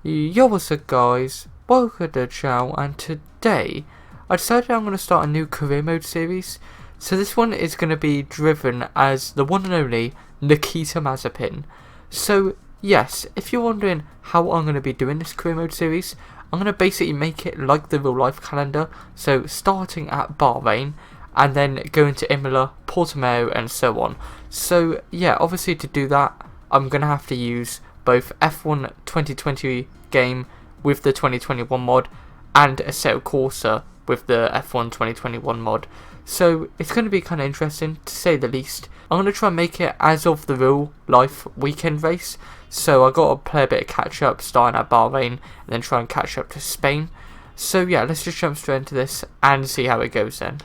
Yo, what's up guys, welcome to the channel, and today I decided I'm going to start a new career mode series. So this one is going to be driven as the one and only Nikita Mazepin. So yes, if you're wondering how I'm going to be doing this career mode series, I'm going to basically make it like the real life calendar. So starting at Bahrain and then going to Imola, Portimao and so on. So yeah, obviously to do that I'm going to have to use both F1 2020 game with the 2021 mod and a Assetto Corsa with the F1 2021 mod. So it's going to be kind of interesting to say the least. I'm going to try and make it as of the real life weekend race. So I got to play a bit of catch up starting at Bahrain and then try and catch up to Spain. So yeah, let's just jump straight into this and see how it goes then.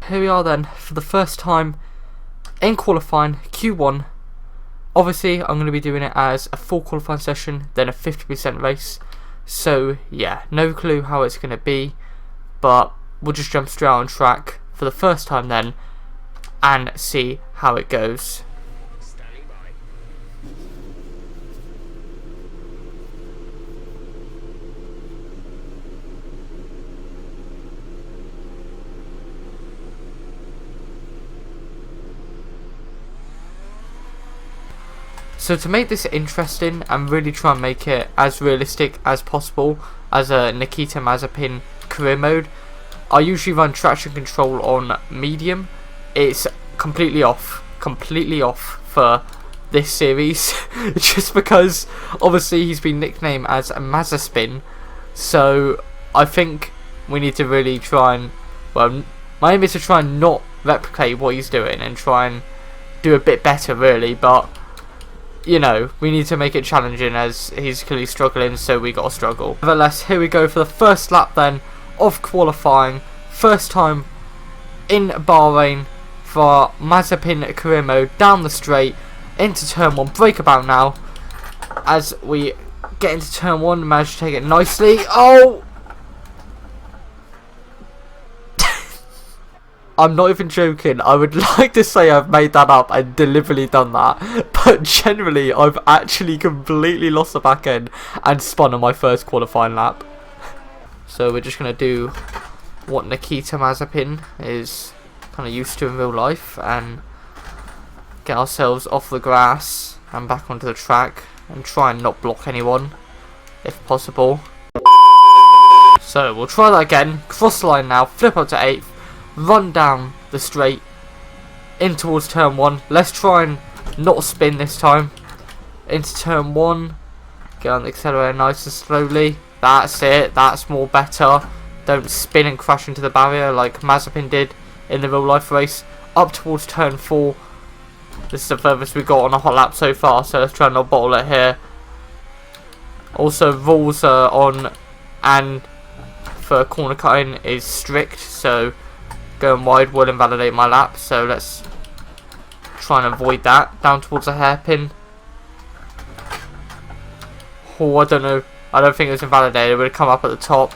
Here we are then, for the first time in qualifying Q1. Obviously I'm going to be doing it as a full qualifying session, then a 50% race. So yeah, no clue how it's going to be, but we'll just jump straight on track for the first time then and see how it goes. So to make this interesting and really try and make it as realistic as possible as a Nikita Mazepin career mode, I usually run traction control on medium. It's completely off for this series just because obviously he's been nicknamed as Mazespin. So I think we need to really try and, well, my aim is to try and not replicate what he's doing and try and do a bit better really, but you know, we need to make it challenging as he's clearly struggling, so we gotta struggle. Nevertheless, here we go for the first lap then of qualifying. First time in Bahrain for Mazepin career mode, down the straight into turn 1. Brake about now as we get into turn 1. Managed to take it nicely. Oh! I'm not even joking, I would like to say I've made that up and deliberately done that, but generally I've actually completely lost the back end and spun on my first qualifying lap. So we're just going to do what Nikita Mazepin is kind of used to in real life and get ourselves off the grass and back onto the track and try and not block anyone if possible. So we'll try that again, cross the line now, flip up to 8th. Run down the straight in towards turn 1. Let's try and not spin this time. Into turn 1. Get on the accelerator nice and slowly. That's it. That's more better. Don't spin and crash into the barrier like Mazepin did in the real life race. Up towards turn 4. This is the furthest we got on a hot lap so far, so let's try and not bottle it here. Also, rules are on and for corner cutting is strict, so going wide will invalidate my lap, so let's try and avoid that. Down towards a hairpin. Oh, I don't know. I don't think it was invalidated. It would have come up at the top.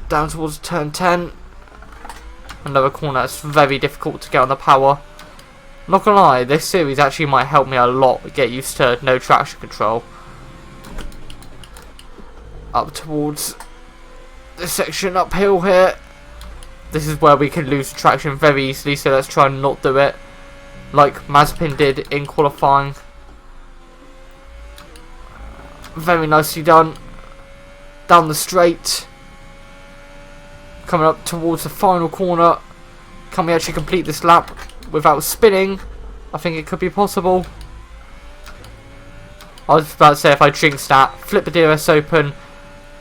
Down towards turn 10. Another corner that's very difficult to get on the power. Not gonna lie, this series actually might help me a lot get used to no traction control. Up towards this section uphill here. This is where we can lose traction very easily, so let's try and not do it like Mazepin did in qualifying. Very nicely done. Down the straight. Coming up towards the final corner. Can we actually complete this lap without spinning? I think it could be possible. I was about to say if I jinx that, flip the DRS open,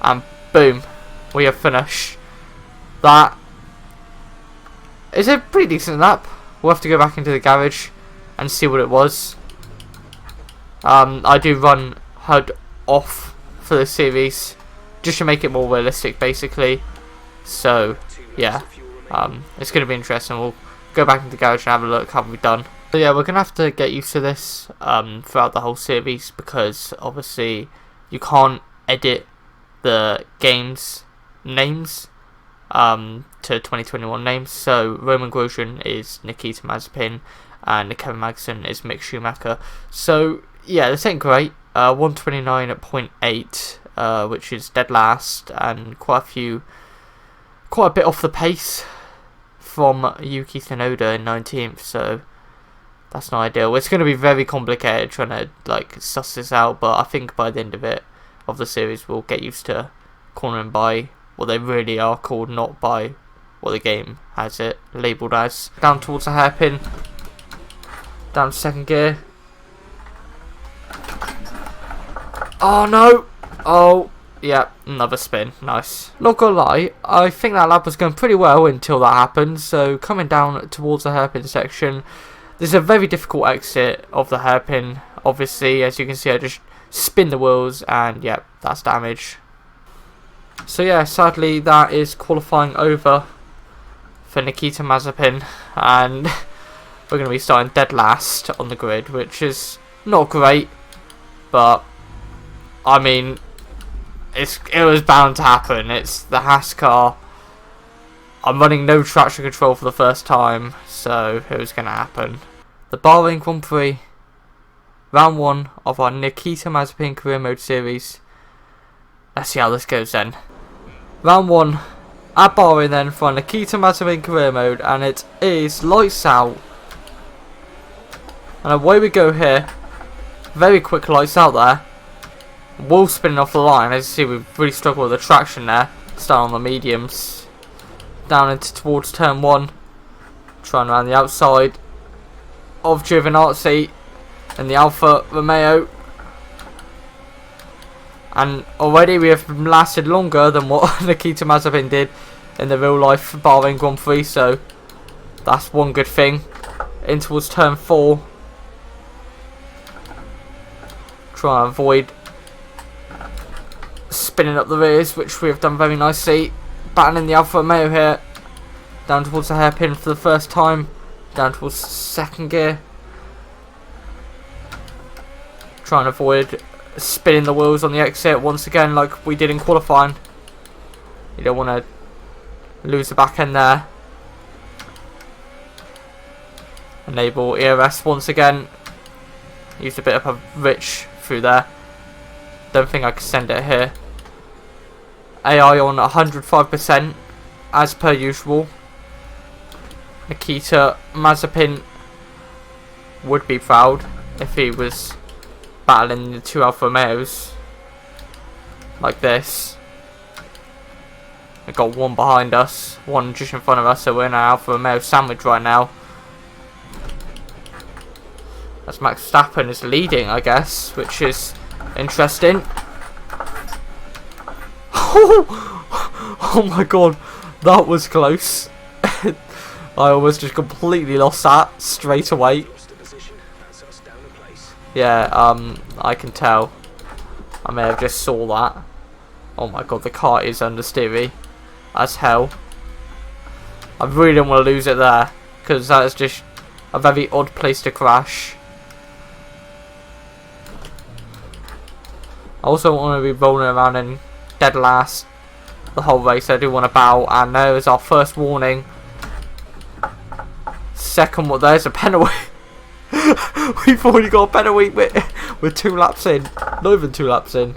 and boom, we have finished. That is a pretty decent lap. We'll have to go back into the garage and see what it was. I do run HUD off for this series just to make it more realistic basically. So yeah, it's going to be interesting. We'll go back into the garage and have a look how we've done. So yeah, we're going to have to get used to this throughout the whole series, because obviously you can't edit the game's names to 2021 names. So Roman Grosjean is Nikita Mazepin and Kevin Magnussen is Mick Schumacher. So yeah, this ain't great. 129.8, which is dead last, and quite a bit off the pace from Yuki Tsunoda in 19th. So that's not ideal. It's going to be very complicated trying to like suss this out, but I think by the end of the series, we'll get used to cornering by what they really are called, not by what the game has it labelled as. Down towards the hairpin, down to second gear. Oh no! Oh yeah, another spin. Nice. Not gonna lie, I think that lap was going pretty well until that happened. So coming down towards the hairpin section, there's a very difficult exit of the hairpin. Obviously, as you can see, I just spin the wheels, and yeah, that's damage. So yeah, sadly that is qualifying over for Nikita Mazepin, and we're going to be starting dead last on the grid, which is not great, but I mean, it was bound to happen. It's the Haas car. I'm running no traction control for the first time, so it was going to happen. The Bahrain Grand Prix, round 1 of our Nikita Mazepin Career Mode series. Let's see how this goes then. Round 1 at Bahrain then for Nikita Mazepin Career Mode, and it is lights out. And away we go here. Very quick lights out there. Wheel spinning off the line. As you see, we've really struggled with the traction there. Start on the mediums. Down into towards turn 1. Trying around the outside of Giovinazzi and the Alfa Romeo. And already we have lasted longer than what Nikita Mazepin did in the real life Bahrain Grand Prix, so that's one good thing. In towards turn 4. Try and avoid spinning up the rears, which we have done very nicely. Battling the Alfa Romeo here. Down towards the hairpin for the first time. Down towards second gear. Trying to avoid spinning the wheels on the exit once again, like we did in qualifying. You don't want to lose the back end there. Enable ERS once again. Used a bit of a rich through there. Don't think I can send it here. AI on 105% as per usual. Nikita Mazepin would be proud if he was battling the two Alfa Romeos like this. We've got one behind us, one just in front of us, so we're in an Alfa Romeo sandwich right now. As Max Verstappen is leading, I guess, which is interesting. Oh my god, that was close. I almost just completely lost that straight away. Yeah, I can tell. I may have just saw that. Oh my god, the car is understeery as hell. I really don't want to lose it there, because that is just a very odd place to crash. I also want to be rolling around in dead last the whole race. I do want to bow, and there is our first warning. Second one, there's a penalty. We've already got a penalty. We're 2 laps in, not even 2 laps in.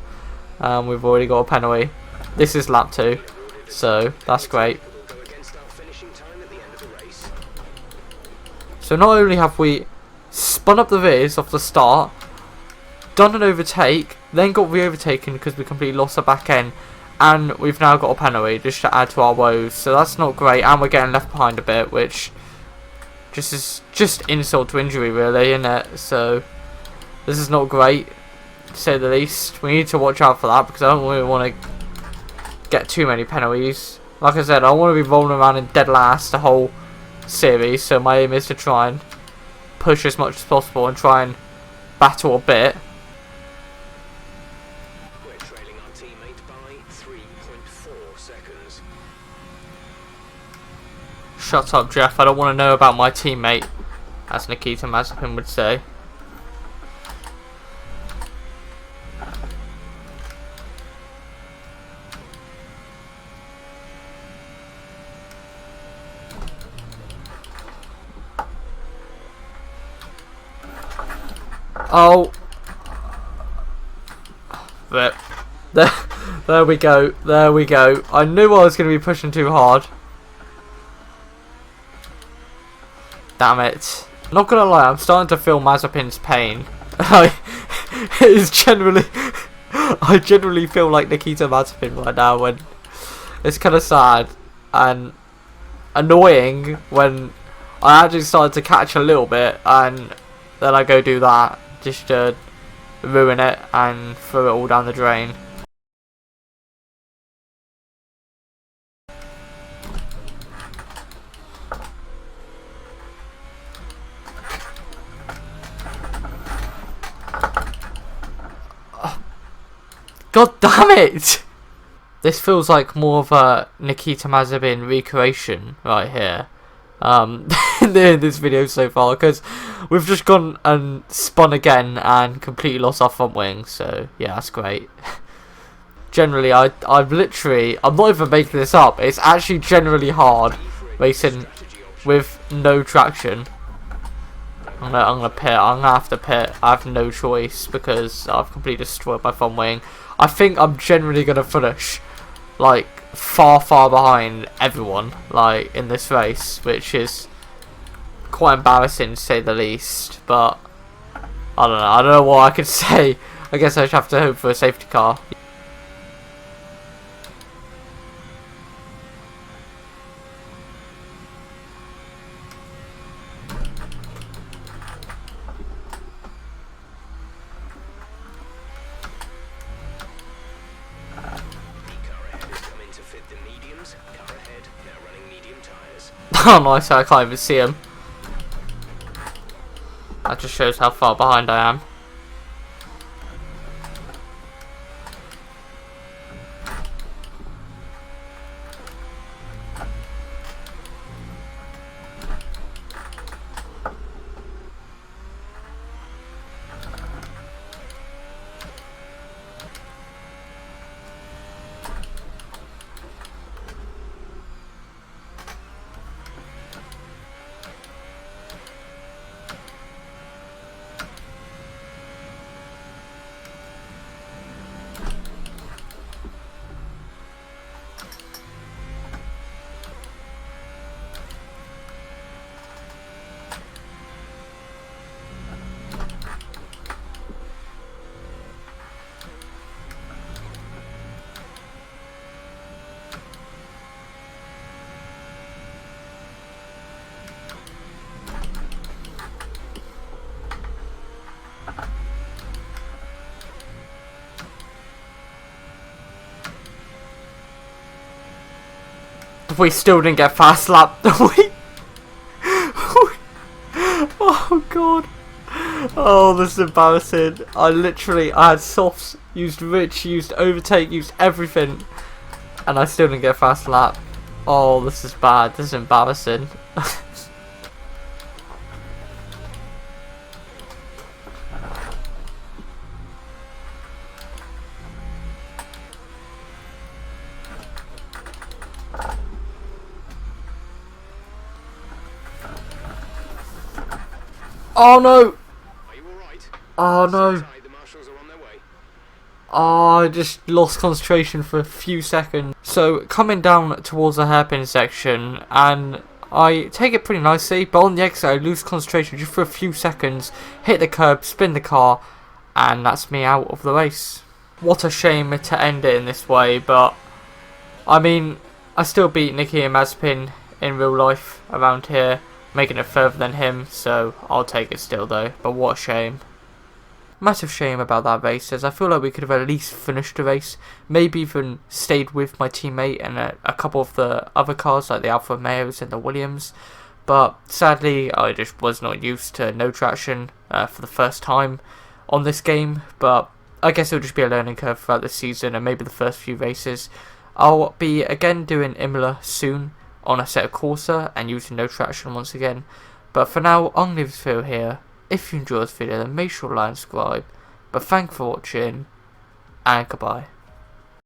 We've already got a penalty. This is lap 2, so that's great. So not only have we spun up the rears off the start, done an overtake, then got re-overtaken because we completely lost our back end, and we've now got a penalty just to add to our woes. So that's not great, and we're getting left behind a bit, which just insult to injury really, isn't it? So this is not great, to say the least. We need to watch out for that, because I don't really want to get too many penalties. Like I said, I want to be rolling around in dead last the whole series, so my aim is to try and push as much as possible and try and battle a bit. We're trailing our teammate by 3.4 seconds. Shut up, Jeff. I don't want to know about my teammate. as Nikita Mazepin would say. Oh, there we go. There we go. I knew I was going to be pushing too hard. Damn it. Not gonna lie, I'm starting to feel Mazepin's pain. It is generally, I generally feel like Nikita Mazepin right now, when it's kind of sad and annoying when I actually started to catch a little bit and then I go do that just to ruin it and throw it all down the drain. God damn it! This feels like more of a Nikita Mazepin recreation right here. In this video so far, because we've just gone and spun again and completely lost our front wing, so yeah, that's great. Generally, I'm not even making this up, it's actually generally hard racing with no traction. I'm gonna pit, I'm gonna have to pit, I have no choice because I've completely destroyed my front wing. I think I'm generally gonna finish like far behind everyone like in this race, which is quite embarrassing to say the least, but I don't know what I could say. I guess I just have to hope for a safety car. Oh nice, I can't even see him. That just shows how far behind I am. We still didn't get fast lap. Oh god. Oh, this is embarrassing. I had softs, used rich, used overtake, used everything, and I still didn't get fast lap. Oh, this is bad. This is embarrassing. Oh no! Are you alright? Oh no! The marshals are on their way. Oh, I just lost concentration for a few seconds. So, coming down towards the hairpin section, and I take it pretty nicely, but on the exit I lose concentration just for a few seconds, hit the curb, spin the car, and that's me out of the race. What a shame to end it in this way, but I mean, I still beat Nikita Mazepin in real life around here, making it further than him, so I'll take it still though, but what a shame. Massive shame about that race, as I feel like we could have at least finished the race, maybe even stayed with my teammate and a couple of the other cars like the Alfa Romeos and the Williams, but sadly I just was not used to no traction for the first time on this game, but I guess it'll just be a learning curve throughout the season and maybe the first few races. I'll be again doing Imola soon on a set of Corsa and using no traction once again, But for now, I'm going to leave this video here. If you enjoyed this video, then make sure to like and subscribe. But thanks for watching, and goodbye.